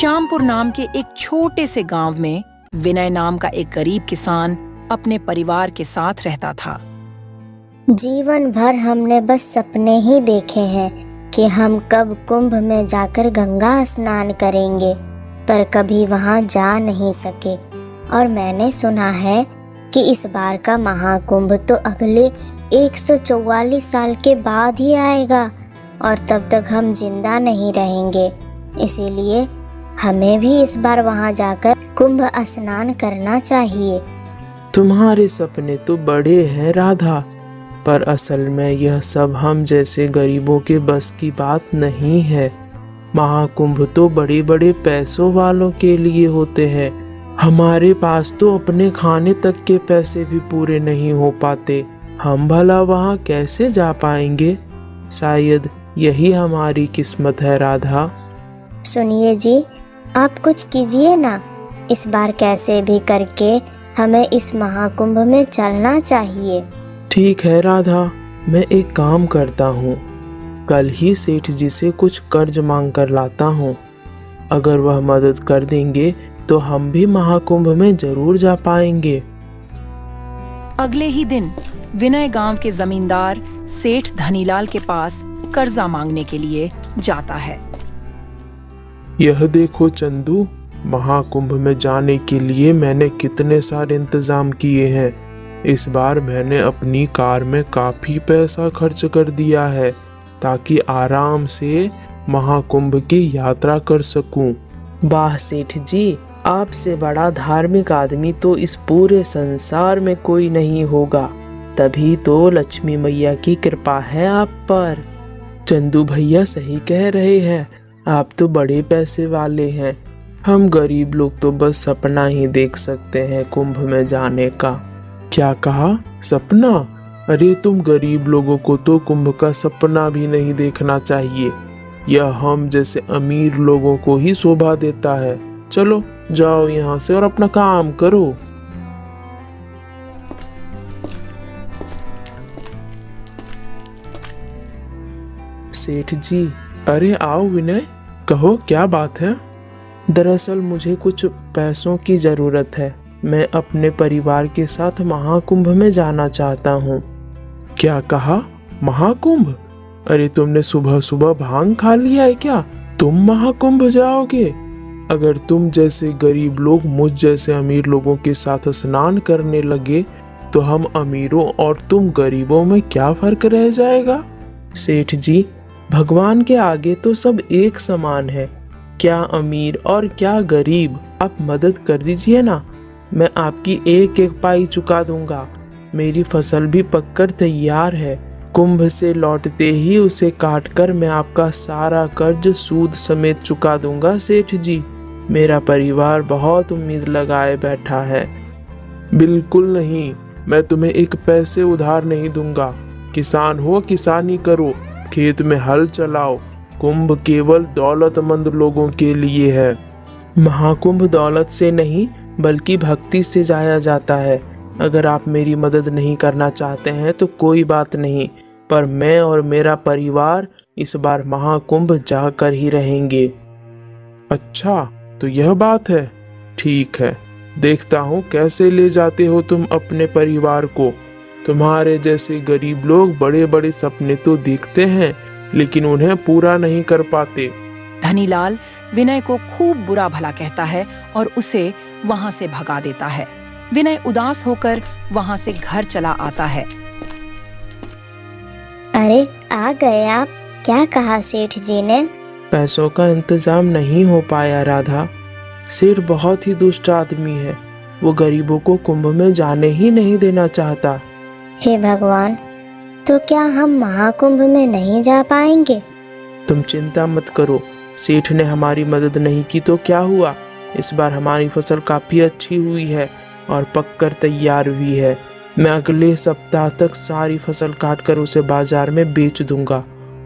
श्यामपुर नाम के एक छोटे से गांव में विनय नाम का एक गरीब किसान अपने परिवार के साथ रहता था। जीवन भर हमने बस सपने ही देखे हैं कि हम कब कुंभ में जाकर गंगा स्नान करेंगे, पर कभी वहां जा नहीं सके। और मैंने सुना है कि इस बार का महाकुंभ तो अगले 144 साल के बाद ही आएगा और तब तक हम जिंदा नहीं रहेंगे। इसीलिए हमें भी इस बार वहां जाकर कुंभ स्नान करना चाहिए। तुम्हारे सपने तो बड़े हैं राधा, पर असल में यह सब हम जैसे गरीबों के बस की बात नहीं है। महाकुंभ तो बड़े बड़े पैसों वालों के लिए होते हैं। हमारे पास तो अपने खाने तक के पैसे भी पूरे नहीं हो पाते। हम भला वहाँ कैसे जा पाएंगे? शायद यही हमारी किस्मत है राधा। सुनिए जी, आप कुछ कीजिए ना। इस बार कैसे भी करके हमें इस महाकुंभ में चलना चाहिए। ठीक है राधा, मैं एक काम करता हूँ, कल ही सेठ जी से कुछ कर्ज मांग कर लाता हूँ। अगर वह मदद कर देंगे तो हम भी महाकुंभ में जरूर जा पाएंगे। अगले ही दिन विनय गांव के जमींदार सेठ धनीलाल के पास कर्जा मांगने के लिए जाता है। यह देखो चंदू, महाकुंभ में जाने के लिए मैंने कितने सारे इंतजाम किए हैं। इस बार मैंने अपनी कार में काफी पैसा खर्च कर दिया है ताकि आराम से महाकुंभ की यात्रा कर सकूं। वाह सेठ जी, आपसे बड़ा धार्मिक आदमी तो इस पूरे संसार में कोई नहीं होगा। तभी तो लक्ष्मी मैया की कृपा है आप पर। चंदू भैया सही कह रहे हैं, आप तो बड़े पैसे वाले हैं। हम गरीब लोग तो बस सपना ही देख सकते हैं कुंभ में जाने का। क्या कहा? सपना? अरे तुम गरीब लोगों को तो कुंभ का सपना भी नहीं देखना चाहिए। यह हम जैसे अमीर लोगों को ही शोभा देता है। चलो जाओ यहाँ से और अपना काम करो। सेठ जी, अरे आओ विनय, कहो क्या बात है? दरअसल मुझे कुछ पैसों की जरूरत है। मैं अपने परिवार के साथ महाकुंभ में जाना चाहता हूँ। क्या कहा? महाकुंभ? अरे तुमने सुबह सुबह भांग खा लिया है क्या? तुम महाकुंभ जाओगे? अगर तुम जैसे गरीब लोग मुझ जैसे अमीर लोगों के साथ स्नान करने लगे तो हम अमीरों और तुम गरीबों में क्या फर्क रह जाएगा? सेठ जी, भगवान के आगे तो सब एक समान है। क्या अमीर और क्या गरीब। आप मदद कर दीजिए ना, मैं आपकी एक एक पाई चुका दूंगा। मेरी फसल भी पककर तैयार है। कुंभ से लौटते ही उसे काटकर मैं आपका सारा कर्ज सूद समेत चुका दूंगा सेठ जी। मेरा परिवार बहुत उम्मीद लगाए बैठा है। बिल्कुल नहीं, मैं तुम्हें एक पैसे उधार नहीं दूंगा। किसान हो, किसानी करो, खेत में हल चलाओ। कुंभ केवल दौलतमंद लोगों के लिए है। महाकुंभ दौलत से नहीं बल्कि भक्ति से जाया जाता है। अगर आप मेरी मदद नहीं करना चाहते हैं तो कोई बात नहीं, पर मैं और मेरा परिवार इस बार महाकुंभ जाकर ही रहेंगे। अच्छा, तो यह बात है। ठीक है, देखता हूँ कैसे ले जाते हो तुम अपने परिवार को। तुम्हारे जैसे गरीब लोग बड़े बड़े सपने तो देखते हैं लेकिन उन्हें पूरा नहीं कर पाते। धनीलाल विनय को खूब बुरा भला कहता है और उसे वहां से भगा देता है। विनय उदास होकर वहां से घर चला आता है। अरे आ गए आप। क्या कहा सेठ जी ने? पैसों का इंतजाम नहीं हो पाया राधा। सेठ बहुत ही दुष्ट आदमी है। वो गरीबों को कुंभ में जाने ही नहीं देना चाहता। हे भगवान, तो क्या हम महाकुंभ में नहीं जा पाएंगे? तुम चिंता मत करो, सेठ ने हमारी मदद नहीं की तो क्या हुआ। इस बार हमारी फसल काफी अच्छी हुई है और पककर तैयार हुई है। मैं अगले सप्ताह तक सारी फसल काटकर उसे बाजार में बेच दूंगा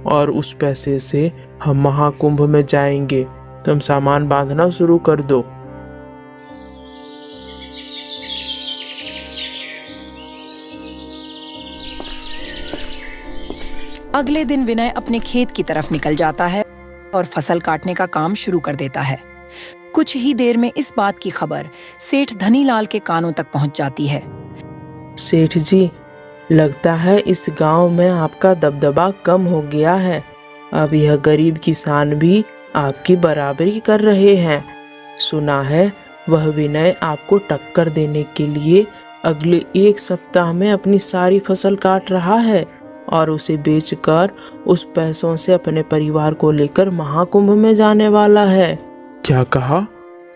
और उस पैसे से हम महाकुंभ में जाएंगे। तुम सामान बांधना शुरू कर दो। अगले दिन विनय अपने खेत की तरफ निकल जाता है और फसल काटने का काम शुरू कर देता है। कुछ ही देर में इस बात की खबर सेठ धनीलाल के कानों तक पहुंच जाती है। सेठ जी, लगता है इस गांव में आपका दबदबा कम हो गया है। अब यह गरीब किसान भी आपकी बराबरी कर रहे हैं। सुना है वह विनय आपको टक्कर देने के लिए अगले 1 सप्ताह में अपनी सारी फसल काट रहा है और उसे बेचकर उस पैसों से अपने परिवार को लेकर महाकुंभ में जाने वाला है। क्या कहा?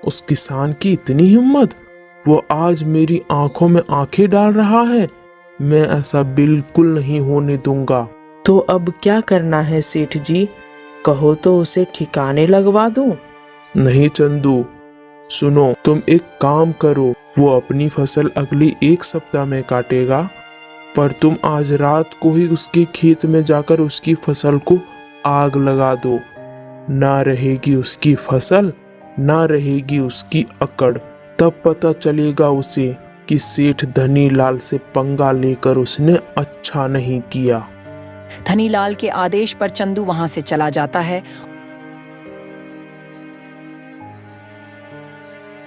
उस किसान की इतनी हिम्मत? वो आज मेरी आंखों में आंखें डाल रहा है। मैं ऐसा बिल्कुल नहीं होने दूंगा। तो अब क्या करना है सेठ जी? कहो तो उसे ठिकाने लगवा दूं? नहीं चंदू, सुनो, तुम एक काम करो। वो अपनी फसल अगले 1 सप्ताह में काटेगा, पर तुम आज रात को ही उसके खेत में जाकर उसकी फसल को आग लगा दो। ना रहेगी उसकी फसल, ना रहेगी उसकी अकड़। तब पता चलेगा उसे कि सेठ धनीलाल से पंगा लेकर उसने अच्छा नहीं किया। धनीलाल के आदेश पर चंदू वहां से चला जाता है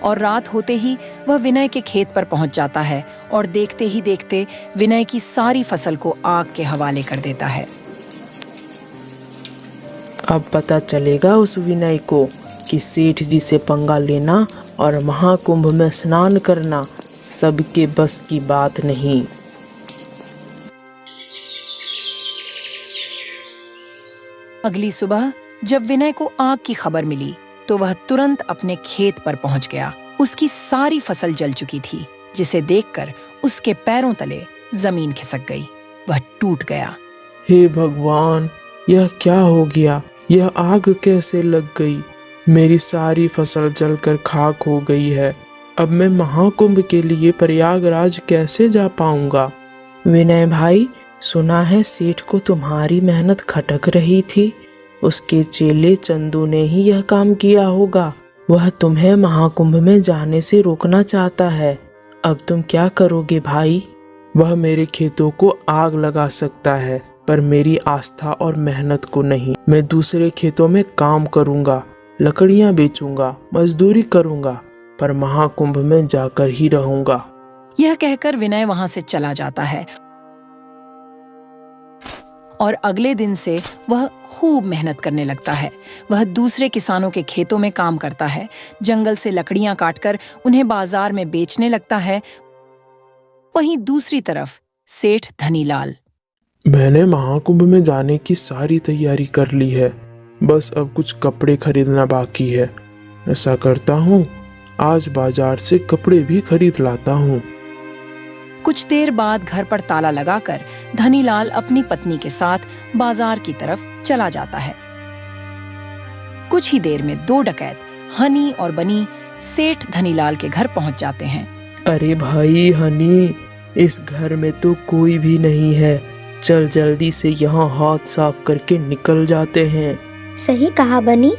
और रात होते ही वह विनय के खेत पर पहुंच जाता है और देखते ही देखते विनय की सारी फसल को आग के हवाले कर देता है। अब पता चलेगा उस विनय को कि सेठ जी से पंगा लेना और महाकुंभ में स्नान करना सबके बस की बात नहीं। अगली सुबह जब विनय को आग की खबर मिली तो वह तुरंत अपने खेत पर पहुंच गया। उसकी सारी फसल जल चुकी थी, जिसे देखकर उसके पैरों तले जमीन खिसक गई। वह टूट गया। हे भगवान, यह क्या हो गया? यह आग कैसे लग गई? मेरी सारी फसल जलकर खाक हो गई है। अब मैं महाकुंभ के लिए प्रयागराज कैसे जा पाऊंगा? विनय भाई, सुना है सेठ को तुम्हारी मेहनत खटक रही थी। उसके चेले चंदू ने ही यह काम किया होगा। वह तुम्हें महाकुंभ में जाने से रोकना चाहता है। अब तुम क्या करोगे भाई? वह मेरे खेतों को आग लगा सकता है, पर मेरी आस्था और मेहनत को नहीं। मैं दूसरे खेतों में काम करूंगा, लकड़ियां बेचूंगा, मजदूरी करूंगा, पर महाकुंभ में जाकर ही रहूंगा। यह कहकर विनय वहां से चला जाता है और अगले दिन से वह खूब मेहनत करने लगता है। वह दूसरे किसानों के खेतों में काम करता है, जंगल से लकड़ियां काटकर उन्हें बाजार में बेचने लगता है। वहीं दूसरी तरफ सेठ धनीलाल। मैंने महाकुंभ में जाने की सारी तैयारी कर ली है, बस अब कुछ कपड़े खरीदना बाकी है। ऐसा करता हूँ, आज बाजार से कपड़े भी खरीद लाता हूँ। कुछ देर बाद घर पर ताला लगाकर धनीलाल अपनी पत्नी के साथ बाजार की तरफ चला जाता है। कुछ ही देर में 2 डकैत हनी और बनी सेठ धनीलाल के घर पहुंच जाते हैं। अरे भाई हनी, इस घर में तो कोई भी नहीं है। चल जल्दी से यहाँ हाथ साफ करके निकल जाते हैं। सही कहा बनी,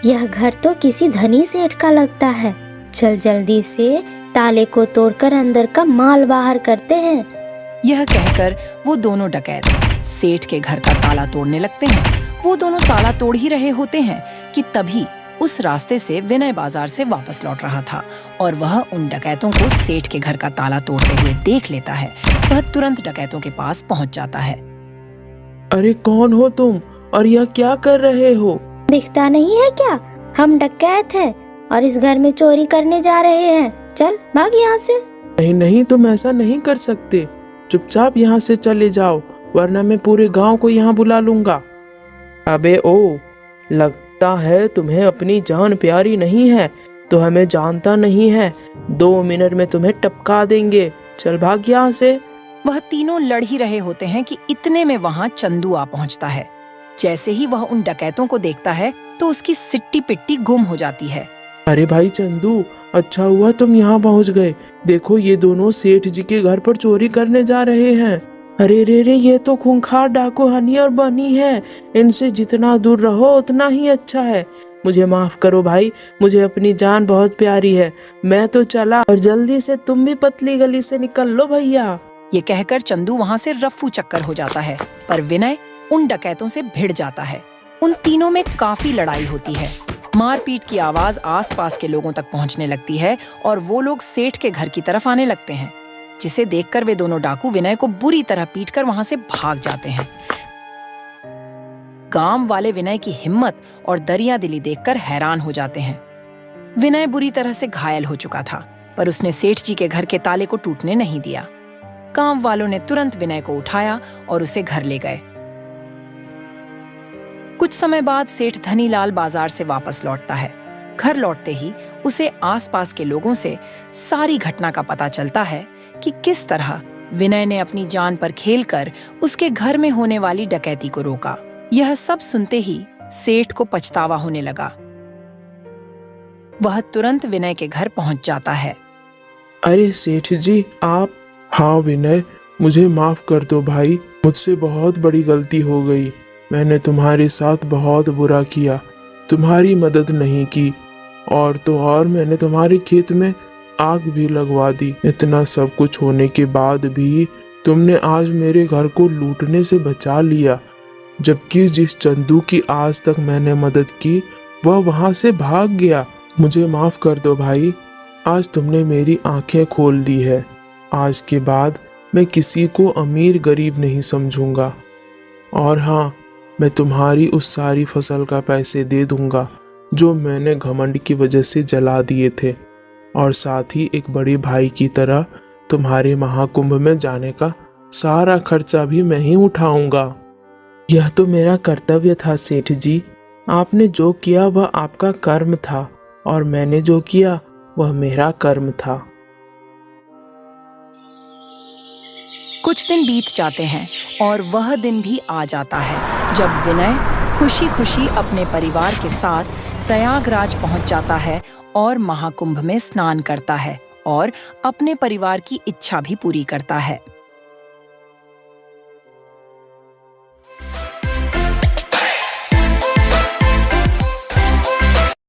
यह घर तो किसी धनी सेठ का लगता है। चल जल्दी से ताले को तोड़कर अंदर का माल बाहर करते हैं। यह कहकर वो दोनों डकैत सेठ के घर का ताला तोड़ने लगते हैं। वो दोनों ताला तोड़ ही रहे होते हैं कि तभी उस रास्ते से विनय बाजार से वापस लौट रहा था और वह उन डकैतों को सेठ के घर का ताला तोड़ते हुए देख लेता है। वह तुरंत डकैतों के पास पहुंच जाता है। अरे कौन हो तुम और यह क्या कर रहे हो? दिखता नहीं है क्या? हम डकैत हैं और इस घर में चोरी करने जा रहे हैं। चल भाग यहाँ से। नहीं नहीं, तुम ऐसा नहीं कर सकते। चुपचाप यहाँ से चले जाओ, वरना मैं पूरे गांव को यहाँ बुला लूंगा। अबे ओ, लगता है तुम्हें अपनी जान प्यारी नहीं है, तो हमें जानता नहीं है। 2 मिनट में तुम्हें टपका देंगे। चल भाग यहाँ से। वह तीनों लड़ ही रहे होते हैं कि इतने में वहां चंदू आ पहुंचता है। जैसे ही वह उन डकैतों को देखता है तो उसकी सिट्टी पिट्टी गुम हो जाती है। अरे भाई चंदू, अच्छा हुआ तुम यहाँ पहुँच गए। देखो, ये दोनों सेठ जी के घर पर चोरी करने जा रहे हैं। अरे रे रे, ये तो खूंखार डाकू हनी और बनी है। इनसे जितना दूर रहो उतना ही अच्छा है। मुझे माफ करो भाई, मुझे अपनी जान बहुत प्यारी है। मैं तो चला, और जल्दी से तुम भी पतली गली से निकल लो भैया। ये कहकर चंदू वहां से रफ्फू चक्कर हो जाता है, पर विनय उन डकैतों से भिड़ जाता है। उन तीनों में काफी लड़ाई होती है। मारपीट की आवाज आसपास के लोगों तक पहुंचने लगती है और वो लोग सेठ के घर की तरफ आने लगते हैं, जिसे देखकर वे दोनों डाकू विनय को बुरी तरह पीटकर वहां से भाग जाते हैं। गांव वाले विनय की हिम्मत और दरियादिली देखकर हैरान हो जाते हैं। विनय बुरी तरह से घायल हो चुका था, पर उसने सेठ जी के घर के ताले को टूटने नहीं दिया। गांव वालों ने तुरंत विनय को उठाया और उसे घर ले गए। कुछ समय बाद सेठ धनीलाल बाजार से वापस लौटता है। घर लौटते ही उसे आसपास के लोगों से सारी घटना का पता चलता है कि किस तरह विनय ने अपनी जान पर खेलकर उसके घर में होने वाली डकैती को रोका। यह सब सुनते ही सेठ को पछतावा होने लगा। वह तुरंत विनय के घर पहुंच जाता है। अरे सेठ जी आप। हाँ विनय, मुझे माफ कर दो भाई, मुझसे बहुत बड़ी गलती हो गई। मैंने तुम्हारे साथ बहुत बुरा किया, तुम्हारी मदद नहीं की, और तो और मैंने तुम्हारे खेत में आग भी लगवा दी। इतना सब कुछ होने के बाद भी तुमने आज मेरे घर को लूटने से बचा लिया, जबकि जिस चंदू की आज तक मैंने मदद की वह वहां से भाग गया। मुझे माफ कर दो भाई, आज तुमने मेरी आंखें खोल दी है। आज के बाद मैं किसी को अमीर गरीब नहीं समझूंगा। और हाँ, मैं तुम्हारी उस सारी फसल का पैसे दे दूंगा जो मैंने घमंड की वजह से जला दिए थे, और साथ ही एक बड़े भाई की तरह तुम्हारे महाकुंभ में जाने का सारा खर्चा भी मैं ही उठाऊंगा। यह तो मेरा कर्तव्य था सेठ जी। आपने जो किया वह आपका कर्म था, और मैंने जो किया वह मेरा कर्म था। कुछ दिन बीत जाते हैं और वह दिन भी आ जाता है जब विनय खुशी खुशी अपने परिवार के साथ प्रयागराज पहुंच जाता है और महाकुंभ में स्नान करता है और अपने परिवार की इच्छा भी पूरी करता है।